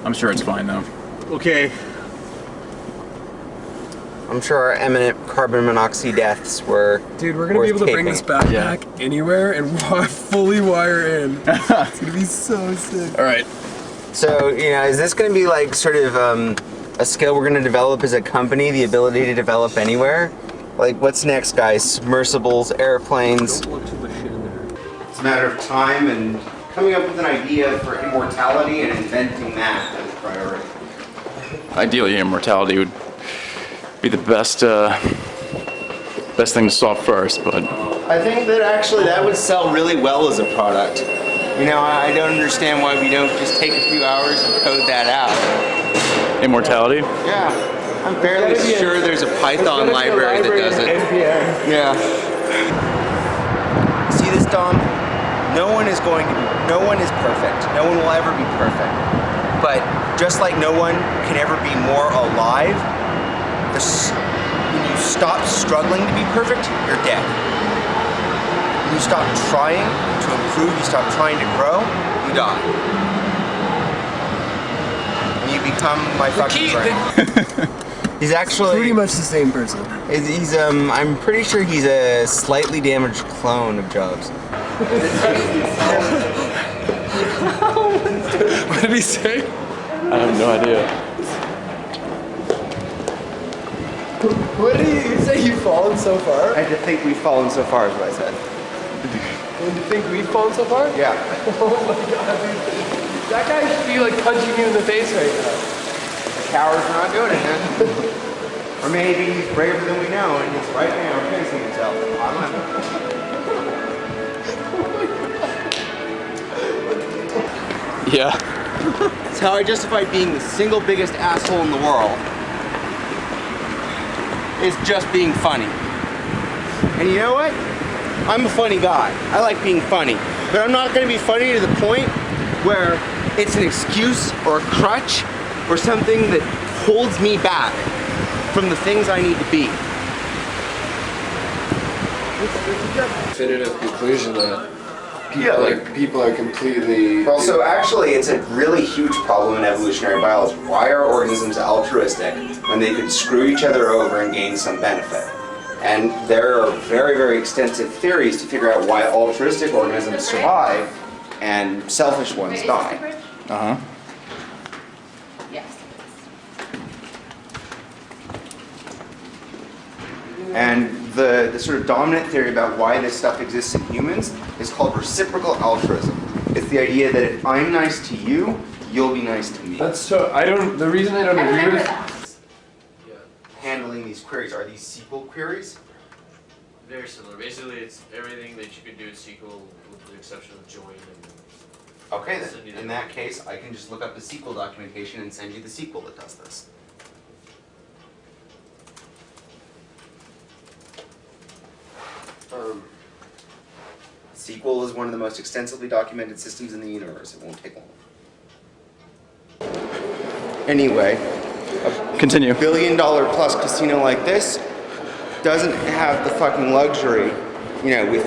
I'm sure it's fine though. Okay. I'm sure our imminent carbon monoxide deaths were Dude, we're gonna be able to bring this backpack anywhere and fully wire in. It's gonna be so sick. All right. So, you know, is this gonna be like sort of a skill we're gonna develop as a company, the ability to develop anywhere? Like, what's next, guys? Submersibles, airplanes? Don't want too much shit in there. It's a matter of time and coming up with an idea for immortality and inventing that as a priority. Ideally, immortality would be the best thing to solve first, but I think that actually that would sell really well as a product. You know, I don't understand why we don't just take a few hours and code that out. immortality? Yeah, I'm fairly sure there's a Python library that does it. Yeah. See this, Dom? No one is perfect. No one will ever be perfect. But just like no one can ever be more alive, when you stop struggling to be perfect, you're dead. When you stop trying to improve, you stop trying to grow, you die. And you become my fucking friend. He's actually pretty much the same person. He's I'm pretty sure he's a slightly damaged clone of Jobs. What did he say? I have no idea. What did you say? You've fallen so far? I had to think we've fallen so far, is what I said. And you think we've fallen so far? Yeah. Oh my god, dude. That guy should be like punching you in the face right now. The coward's not doing it, man. Or maybe he's braver than we know and he's right now facing himself. I don't know. Yeah. That's how I justify being the single biggest asshole in the world. Is just being funny. And you know what? I'm a funny guy. I like being funny. But I'm not going to be funny to the point where it's an excuse or a crutch or something that holds me back from the things I need to be. Definitive conclusion that people are completely... Well, so actually it's a really huge problem in evolutionary biology. Why are organisms altruistic when they could screw each other over and gain some benefit? And there are very, very extensive theories to figure out why altruistic organisms survive and selfish ones die. Uh-huh. Yes. And the sort of dominant theory about why this stuff exists in humans is called reciprocal altruism. It's the idea that if I'm nice to you, you'll be nice to me. That's so, the reason I don't agree with that. Handling these queries, are these SQL queries? Very similar. Basically, it's everything that you could do in SQL with the exception of join and... Okay then, in that case, I can just look up the SQL documentation and send you the SQL that does this. SQL is one of the most extensively documented systems in the universe. It won't take long. Anyway, Continue. $1 billion plus casino like this doesn't have the fucking luxury, you know, with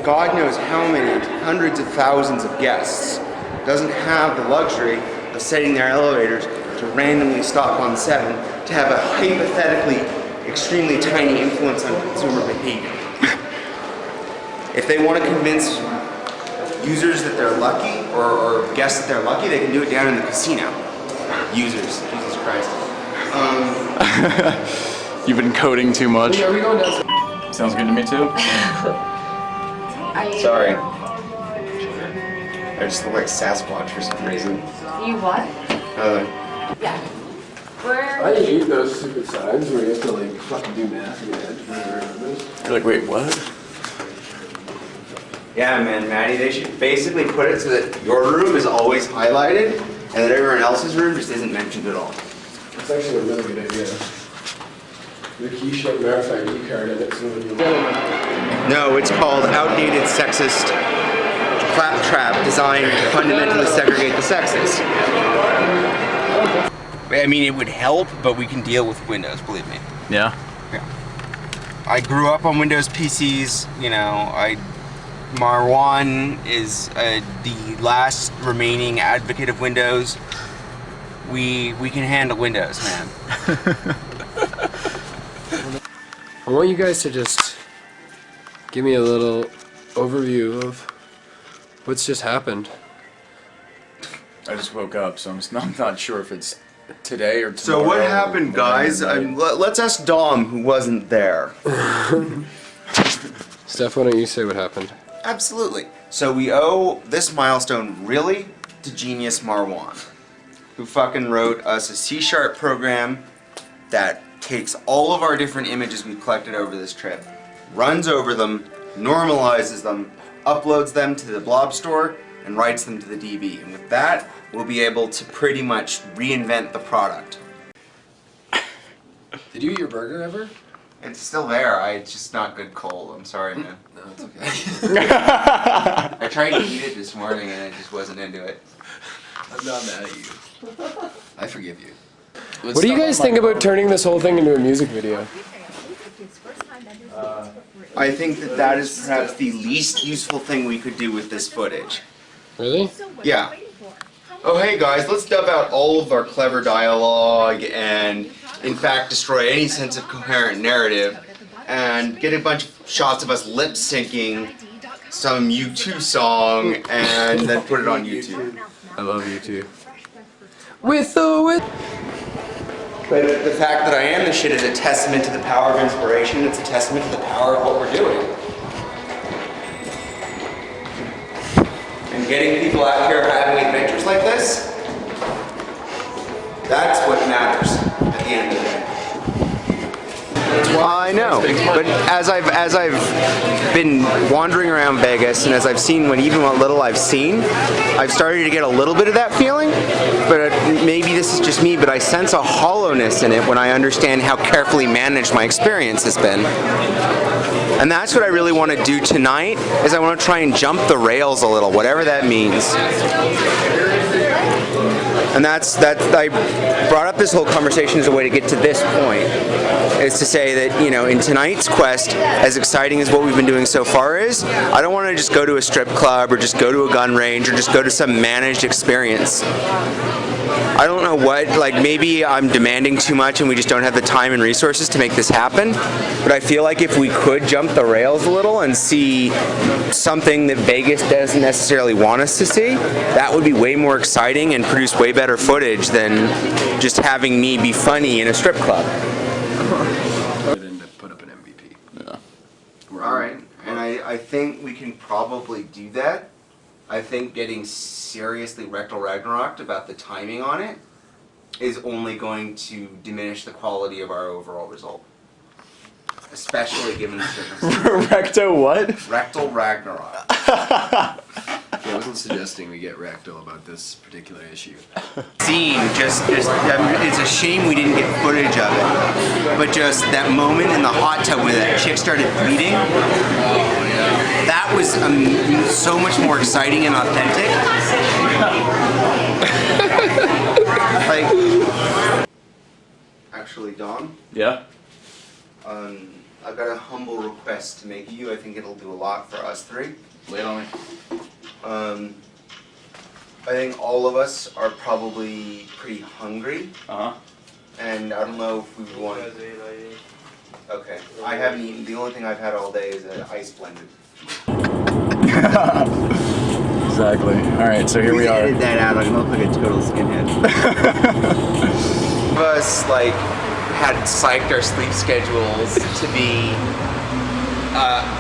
God knows how many hundreds of thousands of guests, doesn't have the luxury of setting their elevators to randomly stop on 7 to have a hypothetically extremely tiny influence on consumer behavior. If they want to convince users that they're lucky, or guests that they're lucky, they can do it down in the casino. Users, Jesus Christ. You've been coding too much. Are we going down? Sounds good to me too. Sorry. I just look like Sasquatch for some reason. You what? Yeah. I hate those stupid signs where you have to like fucking do math in your head. You're like, wait, what? Yeah, man, Maddie, they should basically put it so that your room is always highlighted and that everyone else's room just isn't mentioned at all. That's actually a really good idea. The key should verify key card in it so when you No, it's called outdated sexist claptrap designed to fundamentally segregate the sexes. I mean, it would help, but we can deal with Windows, believe me. Yeah? Yeah. I grew up on Windows PCs, you know, Marwan is the last remaining advocate of Windows. We can handle Windows, man. I want you guys to just give me a little overview of what's just happened. I just woke up, so I'm not sure if it's today or tomorrow. So what happened, guys? Let's ask Dom, who wasn't there. Steph, why don't you say what happened? Absolutely. So we owe this milestone really to genius Marwan, who fucking wrote us a C# program that takes all of our different images we've collected over this trip, runs over them, normalizes them, uploads them to the blob store, and writes them to the DB. And with that, we'll be able to pretty much reinvent the product. Did you eat your burger ever? It's still there. It's just not good cold. I'm sorry, man. No, it's okay. I tried to eat it this morning and I just wasn't into it. I'm not mad at you. I forgive you. Let's What do you stop guys on think my- about turning this whole thing into a music video? I think that that is perhaps the least useful thing we could do with this footage. Really? Yeah. Oh, hey guys, let's dub out all of our clever dialogue and, in fact, destroy any sense of coherent narrative and get a bunch of shots of us lip syncing some U2 song and then put it on YouTube. I love you too. With or with. But the fact that I am this shit is a testament to the power of inspiration. It's a testament to the power of what we're doing. And getting people out here having adventures like this, that's what matters at the end of the day. I know, but as I've been wandering around Vegas and as I've seen even what little I've seen, I've started to get a little bit of that feeling, but maybe this is just me, but I sense a hollowness in it when I understand how carefully managed my experience has been. And that's what I really want to do tonight, is I want to try and jump the rails a little, whatever that means. And I brought up this whole conversation as a way to get to this point, is to say that, you know, in tonight's quest, as exciting as what we've been doing so far is, I don't want to just go to a strip club or just go to a gun range or just go to some managed experience. I don't know what, like maybe I'm demanding too much and we just don't have the time and resources to make this happen, but I feel like if we could jump the rails a little and see something that Vegas doesn't necessarily want us to see, that would be way more exciting and produce way better footage than just having me be funny in a strip club. Than to put up an MVP. Yeah. Alright, and I think we can probably do that. I think getting seriously rectal Ragnaroked about the timing on it is only going to diminish the quality of our overall result. Especially given the circumstances. Recto what? Rectal Ragnarok. I wasn't suggesting we get rectal about this particular issue. Scene, it's a shame we didn't get footage of it, but just that moment in the hot tub where that chick started bleeding, that was so much more exciting and authentic. Like, actually, Dom, Yeah. I've got a humble request to make you. I think it'll do a lot for us three. Lay it on me. I think all of us are probably pretty hungry, Uh-huh. and I don't know if we want. Okay, I haven't eaten. The only thing I've had all day is an ice blended. Exactly. Alright, so here we are. Edit that out. I'm gonna look like a total skinhead. Of us had psyched our sleep schedules to be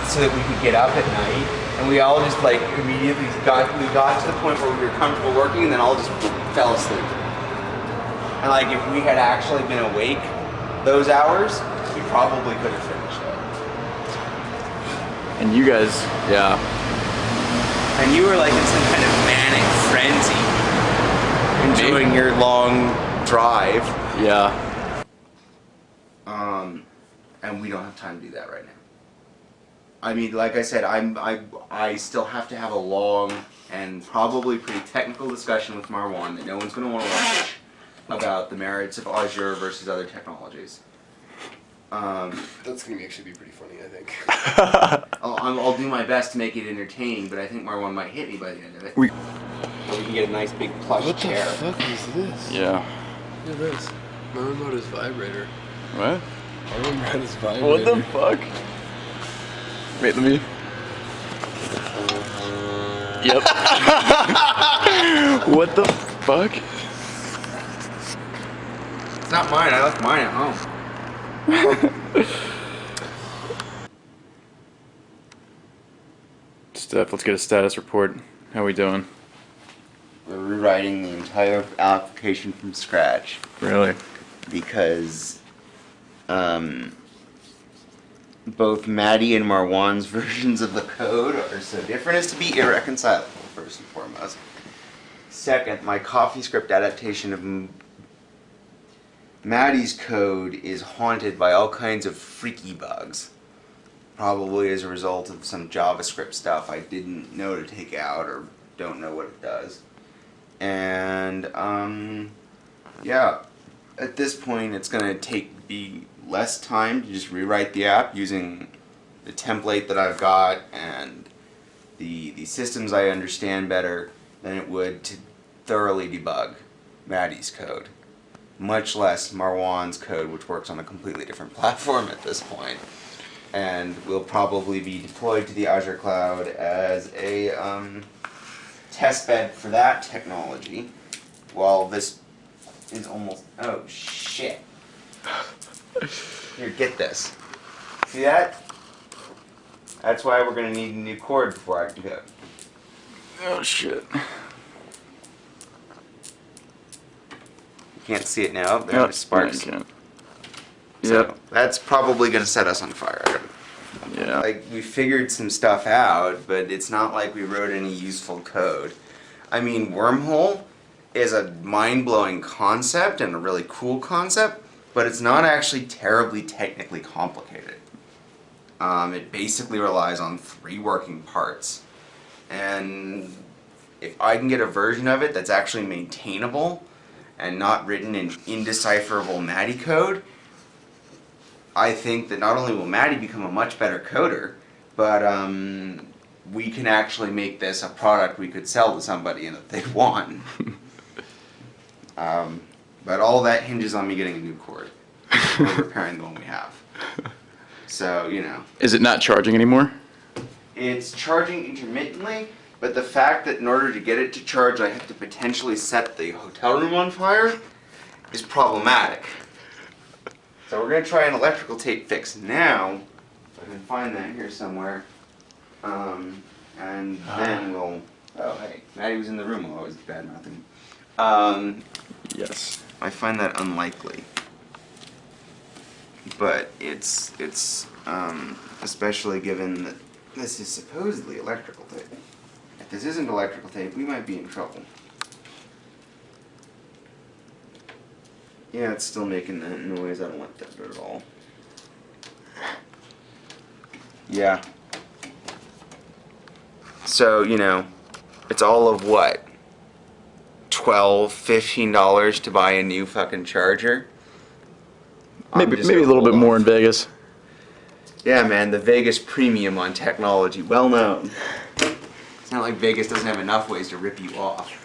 so that we could get up at night, and we all just immediately got to the point where we were comfortable working, and then all just fell asleep. And if we had actually been awake those hours, we probably could have finished it. And you guys, yeah. And you were in some kind of manic frenzy, enjoying your long drive. Yeah. And we don't have time to do that right now. I mean, like I said, I still have to have a long and probably pretty technical discussion with Marwan that no one's going to want to watch about the merits of Azure versus other technologies. That's going to actually be pretty funny, I think. I'll do my best to make it entertaining, but I think Marwan might hit me by the end of it. Or we can get a nice big plush What the chair. fuck is this? Yeah. Look at this. My remote is vibrator. What? My remote is vibrator. What the fuck? Wait, let me. Yep. What the fuck? It's not mine. I left mine at home. Steph, let's get a status report. How we doing? We're rewriting the entire application from scratch Really? because both Maddie and Marwan's versions of the code are so different as to be irreconcilable, first and foremost. Second, my CoffeeScript adaptation of Maddie's code is haunted by all kinds of freaky bugs. Probably as a result of some JavaScript stuff I didn't know to take out or don't know what it does. And, yeah, at this point it's going to be less time to just rewrite the app using the template that I've got and the systems I understand better than it would to thoroughly debug Maddie's code. Much less Marwan's code, which works on a completely different platform at this point. And will probably be deployed to the Azure cloud as a testbed for that technology. While this is almost... Oh, shit. Here, get this. See that? That's why we're going to need a new cord before I can go. Oh shit. You can't see it now. There's sparks. No, you can't. So Yep. that's probably going to set us on fire. Yeah. Like, we figured some stuff out, but it's not like we wrote any useful code. I mean, Wormhole is a mind-blowing concept and a really cool concept, but it's not actually terribly technically complicated. It basically relies on 3 working parts. And if I can get a version of it that's actually maintainable and not written in indecipherable Maddie code, I think that not only will Maddie become a much better coder, but we can actually make this a product we could sell to somebody and that they'd want. But all that hinges on me getting a new cord or repairing the one we have. So, you know. Is it not charging anymore? It's charging intermittently, but the fact that in order to get it to charge I have to potentially set the hotel room on fire is problematic. So we're going to try an electrical tape fix now, if I can find that here somewhere, and then we'll... Oh, hey, Maddie was in the room while I was bad-mouthing. Yes. I find that unlikely. But it's especially given that this is supposedly electrical tape. If this isn't electrical tape, we might be in trouble. Yeah, it's still making that noise. I don't like that at all. Yeah. So, you know, it's all of what? $12, $15 to buy a new fucking charger? Maybe a little bit more in Vegas. Yeah, man, the Vegas premium on technology, well known. It's not like Vegas doesn't have enough ways to rip you off.